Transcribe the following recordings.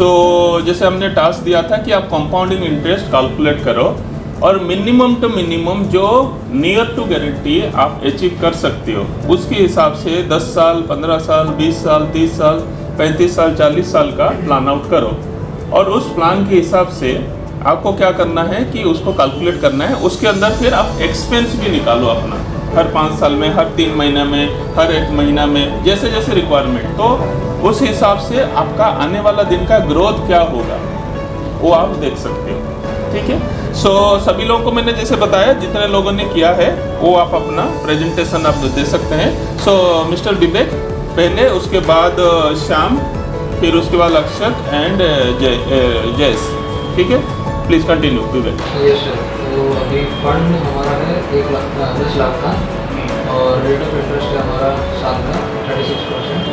सो जैसे हमने टास्क दिया था कि आप कंपाउंडिंग इंटरेस्ट कैलकुलेट करो और मिनिमम टू मिनिमम जो नियर टू गारंटी आप अचीव कर सकते हो उसके हिसाब से 10 साल, 15 साल, 20 साल, 30 साल, 35 साल, 40 साल का प्लान आउट करो और उस प्लान के हिसाब से आपको क्या करना है कि उसको कैलकुलेट करना है। उसके अंदर फिर आप एक्सपेंस भी निकालो अपना, हर 5 साल में, हर 3 महीना में, हर 1 महीना में, जैसे जैसे रिक्वायरमेंट। तो उस हिसाब से आपका आने वाला दिन का ग्रोथ क्या होगा वो आप देख सकते हो। ठीक है। सो सभी लोगों को मैंने जैसे बताया, जितने लोगों ने किया है वो आप अपना प्रेजेंटेशन आप दे सकते हैं। सो मिस्टर विवेक पहले, उसके बाद श्याम, फिर उसके बाद अक्षत एंड जयस। ठीक है, please continue Vivek. Yes sir. तो अभी फंड हमारा है 10 लाख का और रेट ऑफ इंटरेस्ट है हमारा साल का 36%।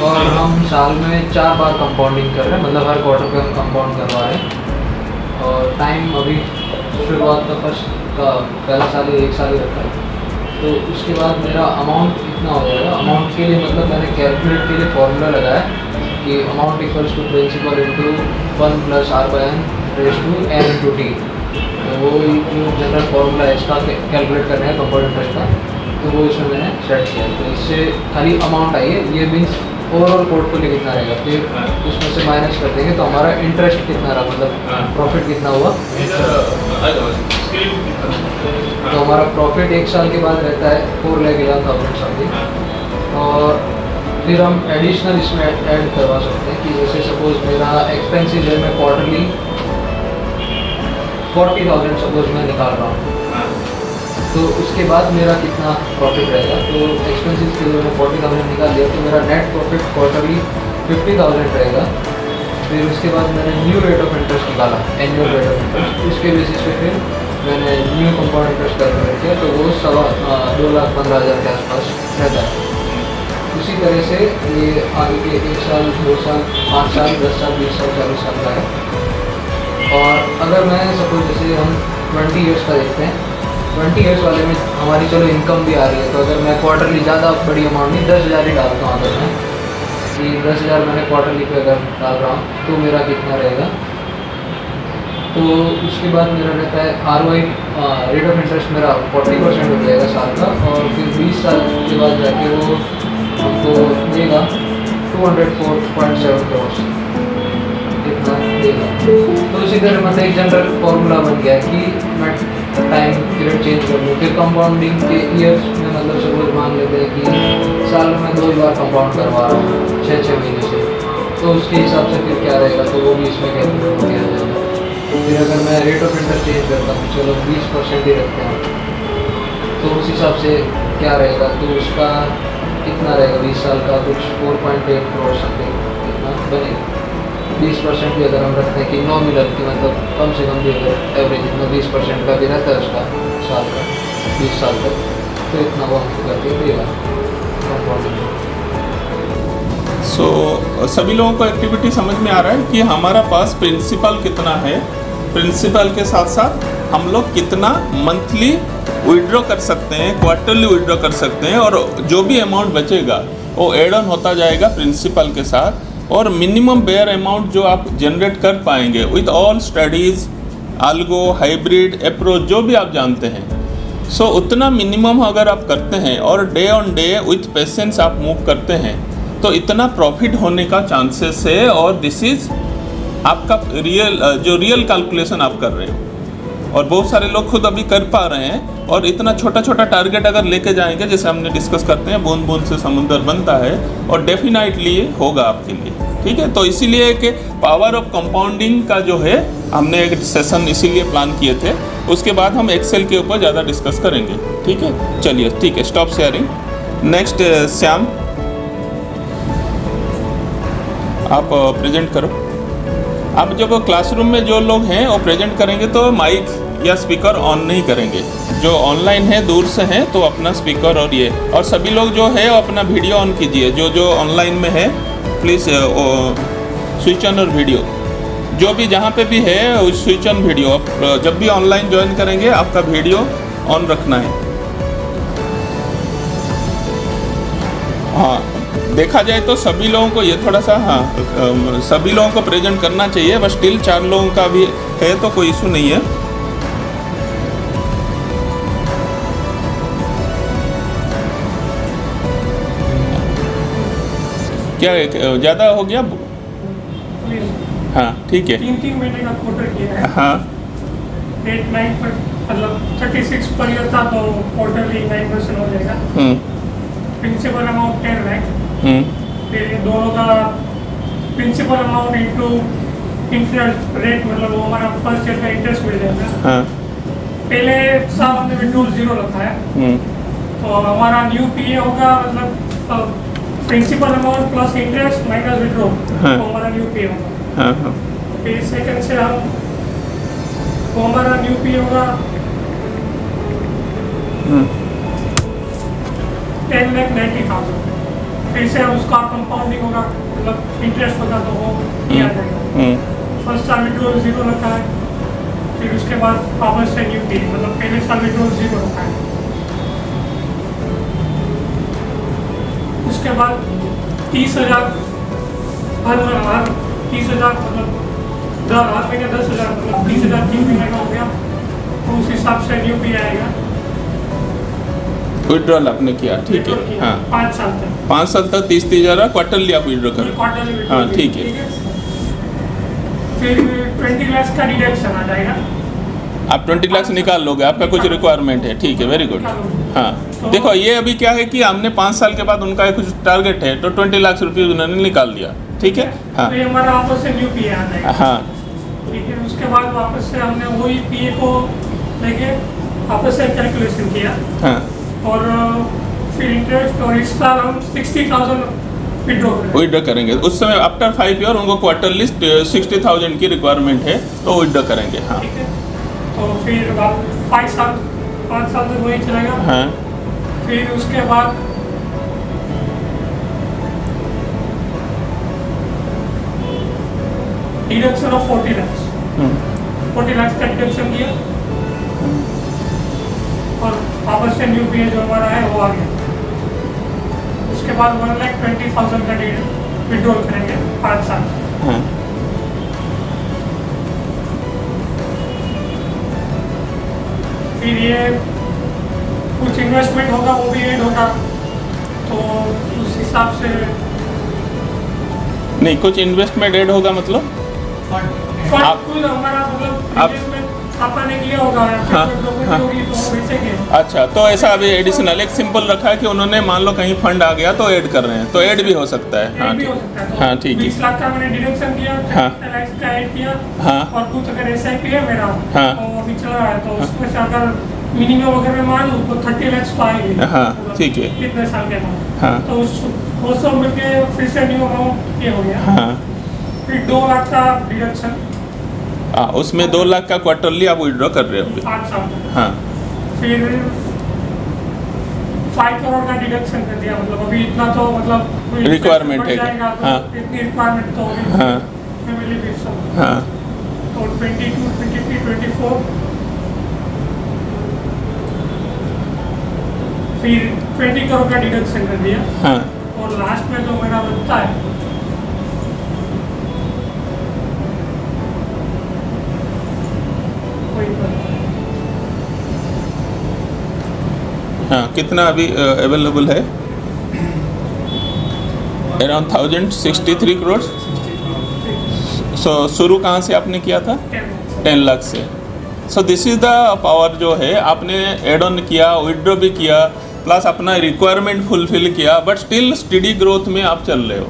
और हम साल में 4 बार कंपाउंडिंग कर रहे हैं, मतलब हर क्वार्टर पे हम कंपाउंड करवा रहे हैं। और टाइम अभी शुरुआत का फर्स्ट का पहला साल ही 1 साल ही रखा है। तो उसके बाद मेरा अमाउंट कितना हो जाएगा, अमाउंट के लिए मतलब मैंने कैलकुलेट के लिए फॉर्मूला लगाया कि amount equals to principal into 1 + r/n raise to n into t। तो वो जो जनरल फॉर्मूला है इसका कैलकुलेट करना है कंपाउंड इंटरेस्ट का, तो वो इसमें मैंने सेट किया। तो इससे खाली अमाउंट आई है, ये मीन्स ओवरऑल पोर्टफोलियो कितना रहेगा, फिर उसमें से माइनस कर देंगे तो हमारा इंटरेस्ट कितना रहा, मतलब प्रॉफिट कितना हुआ। तो हमारा प्रॉफिट 1 साल के बाद रहता है 4,11,000 समथिंग। और फिर हम एडिशनल इसमें ऐड करवा सकते हैं कि जैसे सपोज मेरा एक्सपेंसिव है, मैं क्वार्टरली 40,000 सपोज मैं निकाल रहा हूँ, तो उसके बाद मेरा कितना प्रॉफिट रहेगा। तो एक्सपेंसिव के लिए मैं 40,000 निकाल लिया तो मेरा नेट प्रॉफिट क्वार्टरली 50,000 रहेगा। फिर उसके बाद मैंने न्यू रेट ऑफ इंटरेस्ट निकाला, एनुअल रेट ऑफ इंटरेस्ट, उसके बेसिस पे फिर मैंने न्यू कंपाउंड इंटरेस्ट कैलकुलेट किया, तो वो 2,15,000 के आसपास रहता है। उसी तरह से ये आगे के 1 साल, 2 साल, 5 साल, 10 साल, 20 साल, 40 साल का है। और अगर मैं सपोज जैसे हम 20 ईयर्स का देखते हैं, 20 ईयर्स वाले में हमारी चलो इनकम भी आ रही है, तो अगर मैं क्वार्टरली ज़्यादा बड़ी अमाउंट नहीं 10,000 ही डालता हूँ, अगर मैं कि 10,000 मैंने क्वार्टरली पे अगर डाल रहा हूँ तो मेरा कितना रहेगा। तो उसके बाद मेरा रहता है ROI, रेट ऑफ इंटरेस्ट मेरा 40% हो जाएगा साल का, और फिर 20 साल के बाद जाके वो हमको देगा 204.7 करोड़ कितना देगा। तो इसी तरह मतलब एक जनरल फॉर्मूला बन गया है कि मैं टाइम पीरियड चेंज कर लूँ। फिर कंपाउंडिंग के ईयर्स में मतलब सपोज मान लेते हैं कि साल में 2 बार कंपाउंड करवा रहा हूँ 6-6 महीने से, तो उसके हिसाब से फिर क्या रहेगा, तो वो भी इसमें कैलकुलेट किया जाएगा। फिर अगर मैं रेट ऑफ इंटरेस्ट चेंज करता हूँ, चलो 20% ही रखते हैं, तो उस हिसाब से क्या रहेगा, तो उसका कितना रहेगा 20 साल का, कुछ 4.8 करोड़ समथिंग कितना बनेगा। 20% भी अगर हम रखते हैं कि नॉमिनल की मतलब कम से कम भी अगर एवरेज इतना 20% का भी रहता है उसका साल का 20 साल तक, तो इतना वो हमको करके देगा कंपाउंडिंग। सो सभी लोगों को एक्टिविटी समझ में आ रहा है कि हमारा पास प्रिंसिपल कितना है, प्रिंसिपल के साथ साथ हम लोग कितना मंथली विड्रॉ कर सकते हैं, क्वार्टरली विड्रॉ कर सकते हैं, और जो भी अमाउंट बचेगा वो एड ऑन होता जाएगा प्रिंसिपल के साथ। और मिनिमम बेयर अमाउंट जो आप जनरेट कर पाएंगे with all studies, algo, hybrid approach जो भी आप जानते हैं, सो उतना मिनिमम अगर आप करते हैं और day on day with patience आप मूव करते हैं, तो इतना प्रॉफिट होने का चांसेस है। और दिस इज़ आपका रियल कैलकुलेशन आप कर रहे हो, और बहुत सारे लोग खुद अभी कर पा रहे हैं। और इतना छोटा छोटा टारगेट अगर लेके जाएंगे, जैसे हमने डिस्कस करते हैं, बूंद बूंद से समुद्र बनता है, और डेफिनेटली होगा आपके लिए। ठीक है, तो इसीलिए कि पावर ऑफ कंपाउंडिंग का जो है, हमने एक सेशन इसीलिए प्लान किए थे। उसके बाद हम एक्सेल के ऊपर ज़्यादा डिस्कस करेंगे। ठीक है, चलिए ठीक है, स्टॉप शेयरिंग। नेक्स्ट श्याम, आप प्रेजेंट करो। अब जब क्लासरूम में जो लोग हैं वो प्रेजेंट करेंगे तो माइक या स्पीकर ऑन नहीं करेंगे। जो ऑनलाइन है, दूर से हैं, तो अपना स्पीकर और ये, और सभी लोग जो है वो अपना वीडियो ऑन कीजिए। जो ऑनलाइन में है प्लीज़ स्विच ऑन और वीडियो, जो भी जहाँ पे भी है स्विच ऑन वीडियो। आप जब भी ऑनलाइन ज्वाइन करेंगे आपका वीडियो ऑन रखना है। हाँ, देखा जाए तो सभी लोगों को ये थोड़ा सा सभी लोगों को प्रेजेंट करना चाहिए, बस स्टिल 4 लोगों का भी है तो कोई इशू नहीं है। क्या ज़्यादा हो गया? हाँ ठीक है। 3 महीने का क्वार्टर किया है। हाँ 8-9 पर मतलब 36 पर ईयर था तो क्वार्टरली 9% हो जाएगा। Principal amount 10 lakh. फिर ये दोनों का principal amount into interest rate, मतलब वो हमारा फर्स्ट ईयर का इंटरेस्ट मिल जाएगा। हाँ पहले साल हमने विड्रॉल 0 रखा है, तो हमारा न्यू पीए होगा मतलब principal amount plus interest minus withdrawal, तो हमारा न्यू पीए होगा। हाँ फिर सेकंड से हम तो हमारा न्यू पी होगा 10,90,000। फिर से उसका कंपाउंडिंग होगा, मतलब इंटरेस्ट होगा तो वो किया जाएगा। फर्स्ट साल विड्रॉल 0 रखा है, फिर उसके बाद वापस से न्यू पी, मतलब पहले साल विड्रॉल 0 रखा है। उसके बाद 30,000 हर 30,000 मतलब हर महीने 10,000, मतलब 30,000 3 महीने का हो गया, तो उस हिसाब से न्यू पी आएगा। विड्रॉल आपने किया, ठीक है। हाँ 5 साल तक 5 साल तक 30,000 क्वार्टरली आप विड्रॉ करें। क्वार्टरली। हाँ ठीक है। फिर 20 लाख का डिडक्शन आ जाएगा। आप 20 लाख निकाल लोगे, आपका कुछ रिक्वायरमेंट है, ठीक है, वेरी गुड। हाँ देखो ये अभी क्या है कि हमने 5 साल के बाद उनका कुछ टारगेट है, तो 20 लाख रुपये उन्होंने निकाल दिया, ठीक है। हाँ तो ये हमारा वापस से न्यू पीए आ जाएगा। हाँ ठीक है, उसके बाद वापस से हमने वही पीए को लेके वापस से कैलकुलेशन किया। हाँ और फिर इंटरेस्ट और इस साल हम 60,000 विड्रॉ करेंगे। उस समय आफ्टर 5 ईयर उनको क्वार्टरली 60,000 की रिक्वायरमेंट है, तो विड्रॉ करेंगे। हाँ ठीक है, तो फिर 5 साल तक वही चलेगा। हाँ फिर उसके बाद डिडक्शन ऑफ 40 लाख, 40 लाख का डिडक्शन किया और वापस से न्यू पीए जो हमारा है वो आ गया। उसके बाद 1,20,000 का विड्रॉल करेंगे 5 साल। हाँ फिर ये कुछ इन्वेस्टमेंट होगा वो भी ऐड होगा, तो उस हिसाब से नहीं, कुछ इन्वेस्टमेंट ऐड होगा मतलब फंड कुछ हमारा मतलब इन्वेस्टमेंट आपा ने किया होगा या फिर हाँ, कोई प्रॉपर्टी हाँ। होगी तो वो बेचेंगे। अच्छा, तो ऐसा अभी एडिशनल एक सिंपल रखा है कि उन्होंने मान लो कहीं फंड आ गया तो ऐड कर रहे हैं, तो ऐड भी हो सकता है। हाँ ऐड भी हो ठीक, सकता है। तो हाँ ठीक है। 20 लाख का मैंने डिडक्शन किया, हाँ। 10 लाख का ऐड किया, हाँ और कुछ अगर एसआईपी है मेरा हाँ। तो अभी चल रहा है, तो उसमें से अगर मिनिमम अगर मैं मान लूँ तो 30 लाख तो आएंगे। हाँ, मतलब ठीक है। कितने साल के बाद, हाँ तो वो सब मिलके फिर से न्यू अमाउंट ये हो गया। हाँ फिर 2 लाख का डिडक्शन हाँ, उसमें 2 लाख का क्वार्टरली आप विड्रॉ कर रहे हो। 5 साल तक। हाँ फिर 5 करोड़ का डिडक्शन कर दिया, मतलब अभी इतना तो मतलब Requirement बढ़ है। जाएगा, तो हाँ। इतनी रिक्वायरमेंट तो होगी हाँ फैमिली भी सब। हाँ तो 22, 23, 24 फिर 20 करोड़ का डिडक्शन कर दिया, हाँ और लास्ट में जो मेरा बनता है वही पर हाँ, कितना अभी अवेलेबल है? अराउंड 1063 करोड़। सो शुरू कहाँ से आपने किया था? 10 लाख से। So this is the power जो है, आपने एड ऑन किया, विड्रॉ भी किया, प्लस अपना रिक्वायरमेंट फुलफिल किया, बट स्टिल स्टडी ग्रोथ में आप चल रहे हो।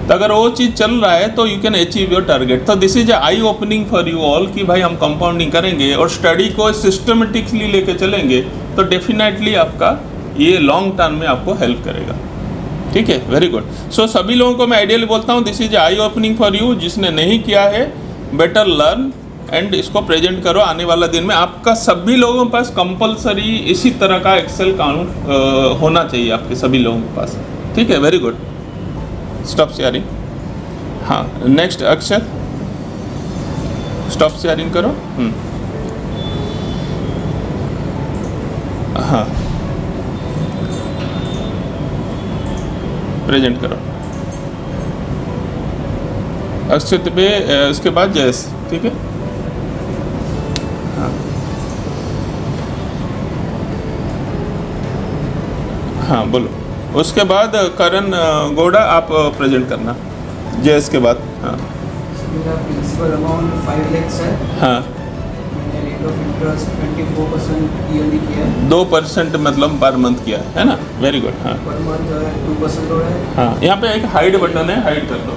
तो अगर वो चीज़ चल रहा है तो you can achieve your target. तो this is eye opening for you all कि भाई हम कंपाउंडिंग करेंगे और स्टडी को सिस्टमेटिकली लेके चलेंगे, तो डेफिनेटली आपका ये लॉन्ग टर्म में आपको हेल्प करेगा। ठीक है, वेरी गुड। सो सभी लोगों को मैं आइडियली बोलता हूँ this is eye opening for you. जिसने नहीं किया है बेटर लर्न एंड इसको प्रेजेंट करो। आने वाला दिन में आपका सभी लोगों के पास कंपलसरी इसी तरह का एक्सेल काउंट होना चाहिए आपके सभी लोगों के पास। ठीक है, वेरी गुड। Stop sharing. हाँ, नेक्स्ट अक्षर, स्टॉप शेयरिंग करो। हाँ प्रेजेंट करो। अक्षत पे उसके बाद जयस, ठीक है। हाँ हाँ बोलो। उसके बाद करण गौड़ा आप प्रेजेंट करना जयस के बाद। हाँ मेरा प्रिंसिपल अमाउंट 5 लाख है। हाँ मैंने रेट ऑफ इंटरेस्ट 24% ईयरली किया है। 2% मतलब पर मंथ किया है ना, वेरी गुड। हाँ पर मंथ 2% हो रहा है। हाँ, यहाँ पे एक हाइड बटन है, हाइड कर दो।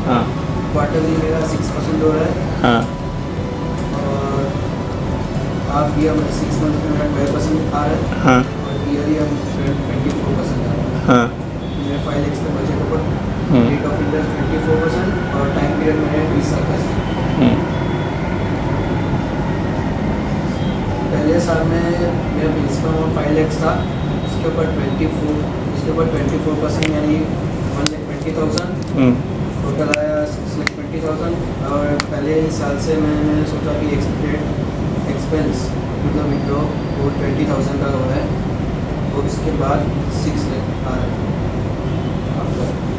हाँ क्वार्टरली मेरा 6% हो रहा है। हाँ और हाफ ईयर में 6 मंथ में मेरा 12% आ रहा है। हाँ और ईयरली हम 24% आ रहा है। हाँ मेरे 5 लाख का बजट ऊपर हम्म। रेट ऑफ इंटरेस्ट 24% और टाइम पीरियड मैंने 20 साल का है। पहले साल में मेरा प्रिंसिपल अमाउंट 5 लाख था। उसके ऊपर 24% यानी 1,20,000 टोटल आया 6,20,000। और पहले साल से मैंने सोचा कि एक्सपेंस मतलब विड्रॉ वो 20,000 का हो रहा है और उसके बाद 6 लाख आ रहा है।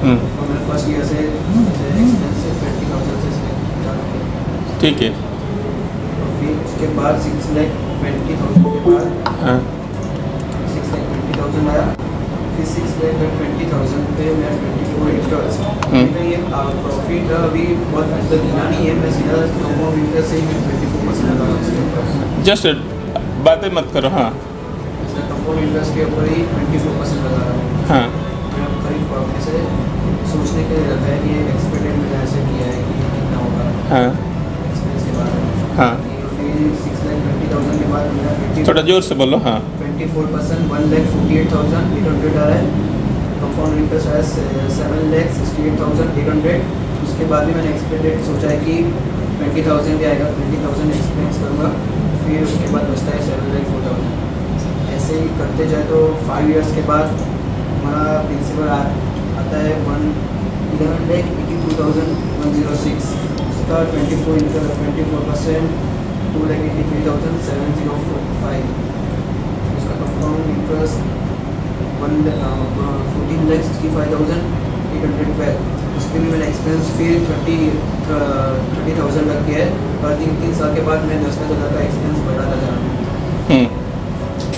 तो मैंने फर्स्ट ईयर से एक्सपेंस से 20,000 से चालू किया। ठीक है। तो फिर उसके बाद 6,20,000 के बाद हाँ 6,20,000 आया। फिर 6,20,000 पे मेरा 24 इंटरेस्ट। ये प्रॉफिट अभी बहुत मतलब गिना नहीं है। मैं सीधा कंपाउंड इंटरेस्ट से ही 24% लगा रहा हूँ उसके ऊपर। जस्ट बातें मत करो। हाँ कंपाउंड इंटरेस्ट के ऊपर ही 24% लगा रहा हूँ। हाँ मेरा करीब अपने से सोचने के लिए रहता है कि एक्सपेक्टेड मैंने ऐसे किया है कि कितना होगा हाँ एक्सपेंस के बारे में। हाँ फिर 6,20,000 के बाद मेरा 20 थोड़ा जोर से बोलो। हाँ 24% 1,48,800 आ रहा है। कंपाउंड इंटरेस्ट है 7,68,800। उसके बाद भी मैंने एक्सपेक्टेड सोचा है कि 20,000 भी आएगा, 20,000 एक्सपेंस करूँगा। फिर उसके बाद बचता है 7,04,000। ऐसे ही करते जाए तो 5 इयर्स के बाद हमारा प्रिंसिपल आता है 1,11,82,106। उसका 24% 2,83,705। उसका कंपाउंड इंटरेस्ट 14,65,812। उसके भी मैंने एक्सपेंस फिर 30,000 लग गया है। और 3 साल के बाद मैं 10,000 का एक्सपेंस बढ़ाता जा रहा हूँ।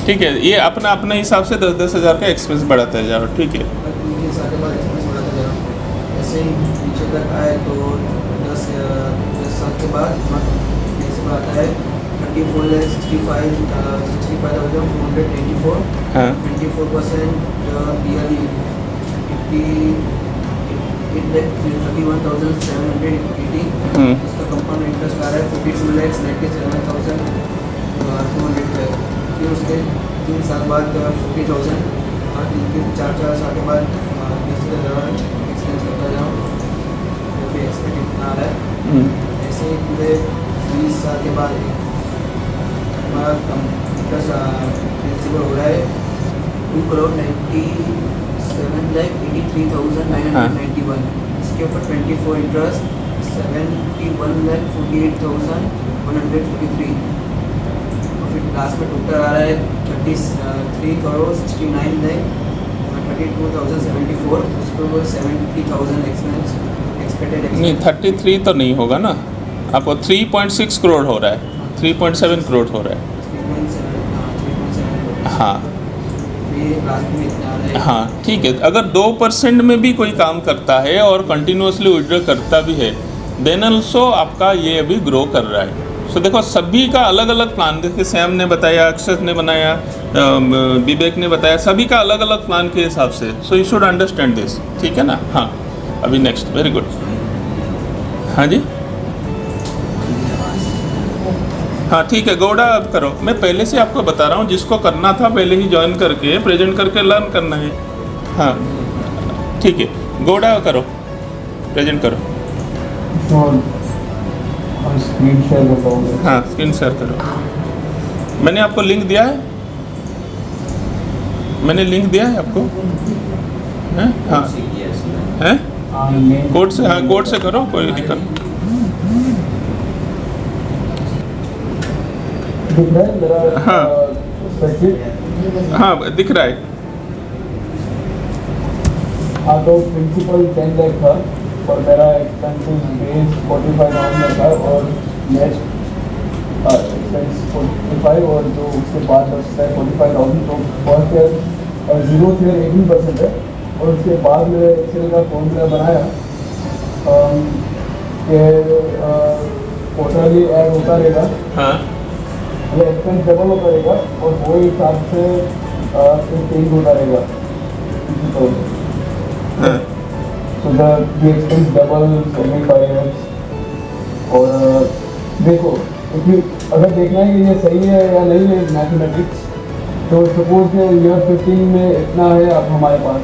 ठीक है, ये अपना अपने हिसाब से 10-10 हज़ार का एक्सपेंस बढ़ाते जाओ। ठीक है। 3 साल के बाद एक्सपेंस बढ़ाता जा रहा हूँ। ऐसे ही नीचे तक आए तो 10 साल के बाद प्रिंसिपल आता है 34,65,484। हाँ 24% ईयरली 31,780। उसका कंपाउंड इंटरेस्ट आ रहा है 42,97,200। फिर उसके 3 साल बाद 40,000 और 4 साल के बाद एक्सपेंस करता जाऊँ जो भी एक्सपेक्ट इतना आ रहा है। ऐसे ही पूरे 20 साल के बाद हमारा इंटरेस्ट प्रिंसिपल हो रहा है 2,97,83,991। इसके ऊपर 24 इंटरेस्ट 71,48,143। और फिर लास्ट में टोटल आ रहा है 33,69,32,074। उसके ऊपर 70,000 एक्सपेंस एक्सपेक्टेड नहीं 33 तो नहीं होगा ना, आपको 3.6 करोड़ हो रहा है, 3.7 करोड़ हो रहा है। 3.7 हाँ लास्ट में इतना आ रहा है। हाँ ठीक है। अगर 2% में भी कोई काम करता है और कंटिन्यूसली विड्रॉ करता भी है, देन ऑल्सो आपका ये अभी ग्रो कर रहा है। सो देखो सभी का अलग अलग प्लान, देखिए सैम ने बताया, अक्षत ने बनाया, विवेक ने बताया, सभी का अलग अलग प्लान के हिसाब से। So you should understand this, ठीक है ना। हाँ अभी नेक्स्ट, वेरी गुड। हाँ जी हाँ ठीक है, गौड़ा अब करो। मैं पहले से आपको बता रहा हूँ, जिसको करना था पहले ही ज्वाइन करके प्रेजेंट करके लर्न करना है। हाँ ठीक है, गौड़ा करो, प्रेजेंट करो। स्क्रीन शेयर बताओगे? हाँ स्क्रीन शेयर करो। मैंने आपको लिंक दिया है, मैंने लिंक दिया है आपको, हैं? हाँ हैं? कोड से, हाँ कोड से करो, कोई दिक्कत। दिख रहा है मेरा? हाँ। स्प्रेडशीट? हाँ दिख रहा है। हाँ तो प्रिंसिपल 10 लाख था और मेरा एक्सपेंसिव बेस 45,000 था और नेक्स्ट एक्सपेंस 45 और जो उसके बाद बचता है 45,000। तो फर्स्ट ईयर 0th ईयर 18% है और उसके बाद मैंने एक्सेल का फॉर्मूला बनाया कि क्वार्टरली ऐड होता रहेगा, हाँ मतलब एक्सपेंस डबल होता रहेगा और वो हिसाब से फिर चेंज होता रहेगा इसी तरह से। हाँ So the expense doubles every 5 years। और देखो क्योंकि अगर देखना है कि ये सही है या नहीं है मैथमेटिक्स, तो सपोज ईयर 15 में इतना है अब हमारे पास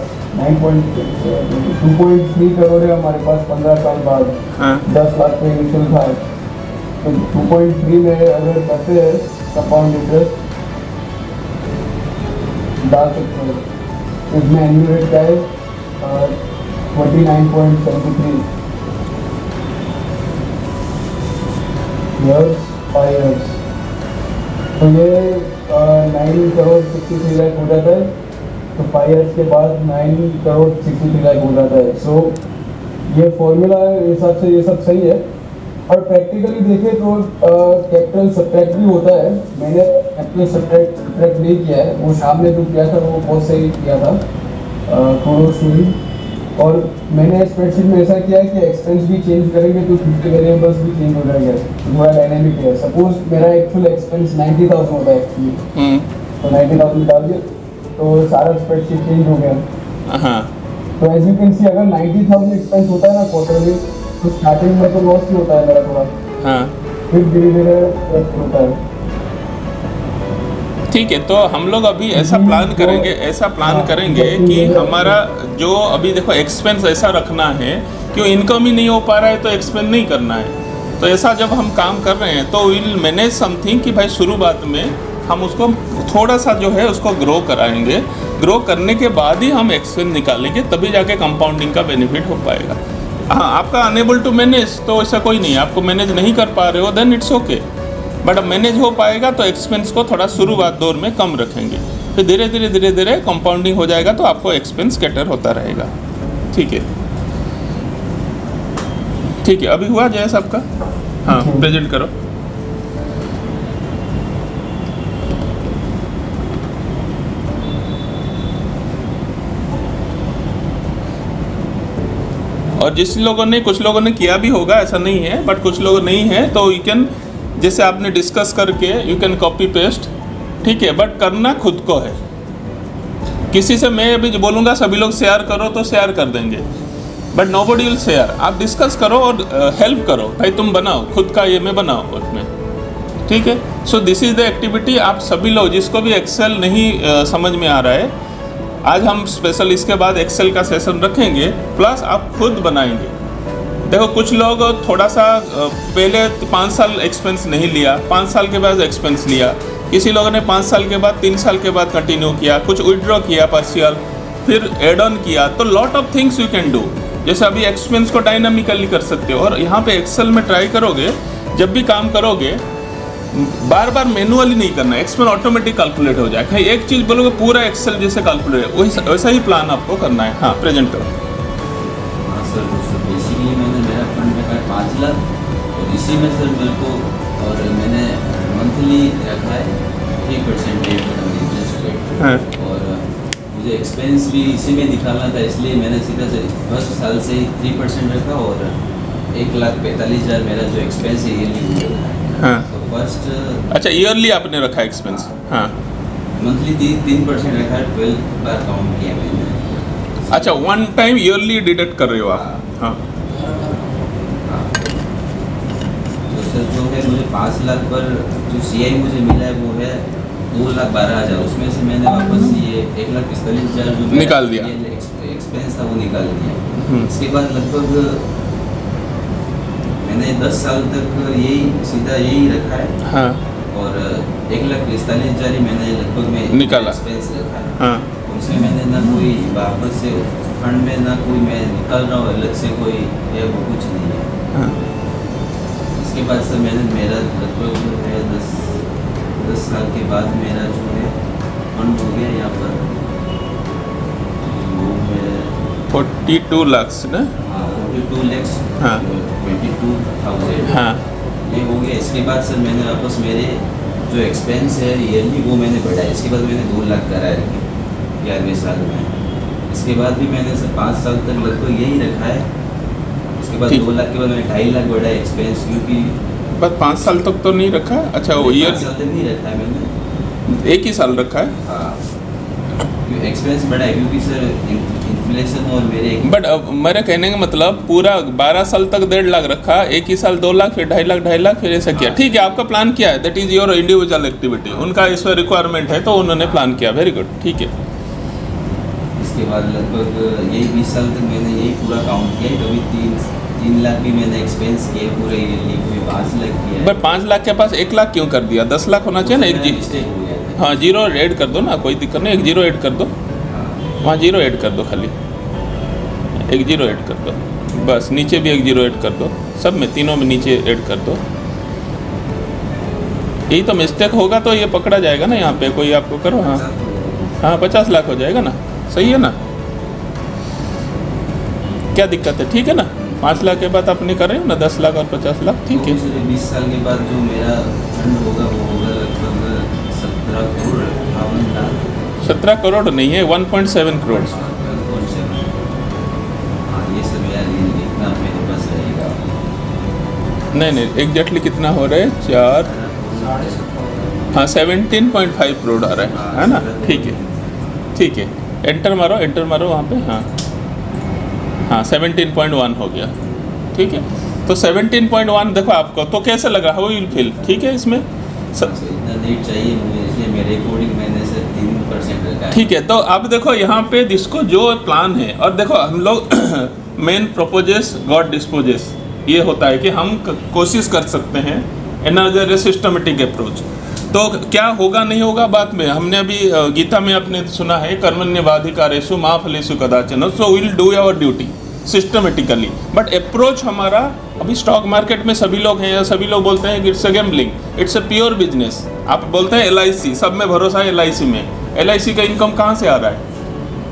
2.3 करोड़ है हमारे पास 15 साल बाद, हाँ 10 लाख पे इनिशियल था। तो 2.3 में अगर करते हैं कंपाउंड इंटरेस्ट डाल सकते हैं, इसमें एनुअल रेट क्या है 29.73 years 5 years। तो ये 9 करोड़ 63 लाख हो जाता है, तो 5 years के बाद 9 करोड़ 63 लाख हो जाता है। सो ये फॉर्मूला हिसाब से ये सब सही है। और प्रैक्टिकली देखें तो कैपिटल सब्ट्रैक्ट भी होता है। मैंने कैपिटल सब्ट्रैक्ट नहीं किया है, वो शाम ने जो किया था वो बहुत सही किया था थोड़ा स्टोरी। और मैंने स्प्रेडशीट में ऐसा किया है कि एक्सपेंस भी चेंज करेंगे तो 50 वेरिएबल्स भी चेंज हो जाएंगे, थोड़ा डायनेमिक है। सपोज मेरा एक्चुअल एक्सपेंस 90,000 होता है एक्चुअली, तो 90,000 डाल दिया तो सारा स्प्रेडशीट चेंज हो गया। हाँ तो एज यू कैन सी अगर 90,000 एक्सपेंस होता है ना क्वार्टरली, तो स्टार्टिंग में तो लॉस ही होता है मेरा थोड़ा, हाँ फिर धीरे धीरे होता है। ठीक है। तो हम लोग अभी ऐसा प्लान करेंगे कि हमारा जो अभी देखो एक्सपेंस ऐसा रखना है कि इनकम ही नहीं हो पा रहा है तो एक्सपेंस नहीं करना है। तो ऐसा जब हम काम कर रहे हैं तो विल मैनेज समथिंग कि भाई शुरुआत में हम उसको थोड़ा सा जो है उसको ग्रो कराएंगे, ग्रो करने के बाद ही हम एक्सपेंस निकालेंगे, तभी जाके कंपाउंडिंग का बेनिफिट हो पाएगा। हाँ आपका अनेबल टू मैनेज तो ऐसा कोई नहीं है, आपको मैनेज नहीं कर पा रहे हो देन इट्स ओके, बट अब मैनेज हो पाएगा तो एक्सपेंस को थोड़ा शुरुआत दौर में कम रखेंगे, फिर धीरे धीरे कंपाउंडिंग हो जाएगा तो आपको एक्सपेंस कैटर होता रहेगा। ठीक है ठीक है। अभी हुआ जयस आपका? हाँ प्रेजेंट करो। और कुछ लोगों ने किया भी होगा, ऐसा नहीं है, बट कुछ लोग नहीं है तो यू कैन, जैसे आपने डिस्कस करके यू कैन कॉपी पेस्ट, ठीक है, बट करना खुद को है। किसी से मैं अभी बोलूँगा सभी लोग शेयर करो तो शेयर कर देंगे, बट नोबडी विल शेयर। आप डिस्कस करो और हेल्प करो, भाई तुम बनाओ खुद का, ये में बनाओ उसमें, ठीक है। So this is the activity. आप सभी लोग जिसको भी एक्सेल नहीं समझ में आ रहा है, आज हम स्पेशल इसके बाद एक्सेल का सेशन रखेंगे, प्लस आप खुद बनाएंगे। देखो कुछ लोग थोड़ा सा पहले 5 साल एक्सपेंस नहीं लिया, 5 साल के बाद एक्सपेंस लिया, किसी लोगों ने 5 साल के बाद 3 साल के बाद कंटिन्यू किया, कुछ विड्रॉ किया पार्शियल, फिर एड ऑन किया। तो lot of things you can do. जैसे अभी एक्सपेंस को डायनामिकली कर सकते हो, और यहाँ पे एक्सेल में ट्राई करोगे, जब भी काम करोगे बार बार मैनुअली नहीं करना, एक्सपेंस ऑटोमेटिक कैलकुलेट हो जाएगा। एक चीज़ बोलोगे पूरा एक्सेल जैसे कैलकुलेट, वैसा ही प्लान आपको करना है। हाँ प्रेजेंट करो। हाँ सर, बेसिकली मैंने मेरा फंड रखा है 5 लाख, और इसी में सर मेरे को, और मैंने मंथली रखा है 3% रेट इंटरेस्ट रेट, हाँ। और मुझे एक्सपेंस भी इसी में निकालना था, इसलिए मैंने सीधा से फर्स्ट साल से ही 3% रखा, और 1,45,000 मेरा जो एक्सपेंस है ईयरली रखा है। हाँ। तो फर्स्ट अच्छा ईयरली आपने रखा एक्सपेंस? हाँ। मंथली 3% रखा है, 12 बार काउंट किया मैंने। अच्छा वन टाइम ईयरली डिडक्ट कर रहे हो आप? हाँ। तो सर जो है मुझे 5 लाख पर जो CI मुझे मिला है वो है 2,12,000, उसमें से मैंने वापस ये 1,45,000 जो निकाल दिया, एक्सपेंस था वो निकाल दिया। इसके बाद लगभग मैंने 10 साल तक सीधा यही रखा है। हाँ। और 1,45,000 ही मैंने लगभग में निकाला, एक्सपेंस रखा है। हाँ। उसमें मैंने ना कोई वापस से फंड में ना कोई मैं निकाल रहा हूँ अलग से कोई, या वो कुछ नहीं है। हाँ। इसके बाद सर मैंने मेरा लगभग जो है 10 साल के बाद मेरा जो है फंड हो गया यहाँ पर, वो मैं 42 lakhs ना? हाँ 42 lakhs हाँ। 22,000 हाँ ये हो गया। इसके बाद सर मैंने वापस मेरे जो एक्सपेंस है ईयरली वो मैंने बढ़ाया। इसके बाद मैंने 2 लाख करा है 11वें साल में। इसके बाद भी मैंने सर 5 साल तक लगभग यही रखा है। उसके बाद ठीक। 2 लाख के बाद मैंने 2.5 लाख बढ़ाया एक्सपेंस, क्योंकि बस 5 साल तक तो नहीं रखा है? अच्छा वो 5 ईयर साल तक नहीं रखा है मैंने। एक ही साल रखा है? हाँ एक्सपेंस बढ़ा है क्योंकि सर इन्फ्लेशन और मेरे बट मेरे कहने का मतलब पूरा 12 साल तक 1.5 लाख रखा, एक ही साल 2 लाख, फिर 2.5 लाख फिर ऐसा किया। ठीक है, आपका प्लान किया है, that is your individual activity. उनका इसमें रिक्वायरमेंट है तो उन्होंने प्लान किया, वेरी गुड, ठीक है। इसके बाद लगभग यही 20 साल तक मैंने यही पूरा काउंट किया है। कभी 3 लाख भी मैंने एक्सपेंस किए पूरे ईयरली, कभी 5 लाख किया है। बट 5 लाख के पास 1 लाख क्यों कर दिया? 10 लाख होना चाहिए ना। एक जी मिस्टेक हो गया था। हाँ, जीरो ऐड कर दो ना, कोई दिक्कत नहीं, एक जीरो ऐड कर दो, वहाँ जीरो ऐड कर दो, खाली एक जीरो ऐड कर दो, बस नीचे भी एक जीरो ऐड कर दो, सब में तीनों में नीचे ऐड कर दो। यही तो मिस्टेक होगा तो ये पकड़ा जाएगा ना, यहाँ पे कोई आपको करो। हाँ हाँ 50 लाख हो जाएगा ना, सही है ना, क्या दिक्कत है? ठीक है ना, 5 लाख के बाद आप नहीं कर रहे हो ना, 10 लाख और 50 लाख, ठीक है। 20 साल के बाद जो मेरा फंड होगा वो होगा लगभग 17 करोड़ 58 लाख। 17 करोड़ नहीं है, 1.7 करोड़। हाँ ये सब यार ये इतना मेरे पास रहेगा। नहीं एग्जैक्टली कितना हो रहा है? 4 हाँ 17.5 करोड़ आ रहा है ना, ठीक है ठीक है। एंटर मारो वहाँ पे। हाँ 17.1 हो गया, ठीक है। तो 17.1 देखो आपको तो कैसे लगा, हाउ विल फील? ठीक है, इसमें इतना नीट चाहिए मुझे, इसलिए मेरे अकॉर्डिंग मैंने से 3% रखा है। ठीक है। तो अब देखो यहाँ पे जिसको जो प्लान है, और देखो हम लोग मेन प्रोपोजेस गॉड डिस्पोजेस, ये होता है कि हम कोशिश कर सकते हैं एनदर सिस्टमेटिक अप्रोच। तो क्या होगा नहीं होगा बाद में, हमने अभी गीता में आपने सुना है कर्मण्येवाधिकारेषु मा फलेषु कदाचन, so will do our duty systematically. But approach हमारा, अभी स्टॉक मार्केट में सभी लोग हैं, सभी लोग बोलते हैं it's a gambling, it's a pure business. आप बोलते हैं LIC, सब में भरोसा है LIC में। LIC का इनकम कहाँ से आ रहा है?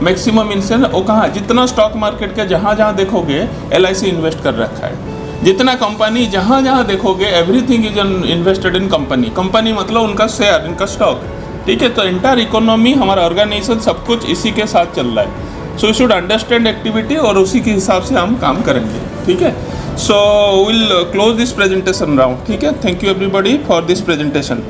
मैक्सिमम इनसे वो कहाँ, जितना स्टॉक मार्केट के जहाँ देखोगे LIC इन्वेस्ट कर रखा है। जितना कंपनी जहाँ देखोगे everything is invested in company. Company मतलब उनका शेयर, इनका स्टॉक, ठीक है। तो एंटायर इकोनॉमी, हमारा ऑर्गेनाइजेशन, सब कुछ इसी के साथ चल रहा है। So you should understand activity और उसी के हिसाब से हम काम करेंगे, ठीक है। So will close this presentation round, ठीक है। Thank you everybody for this presentation.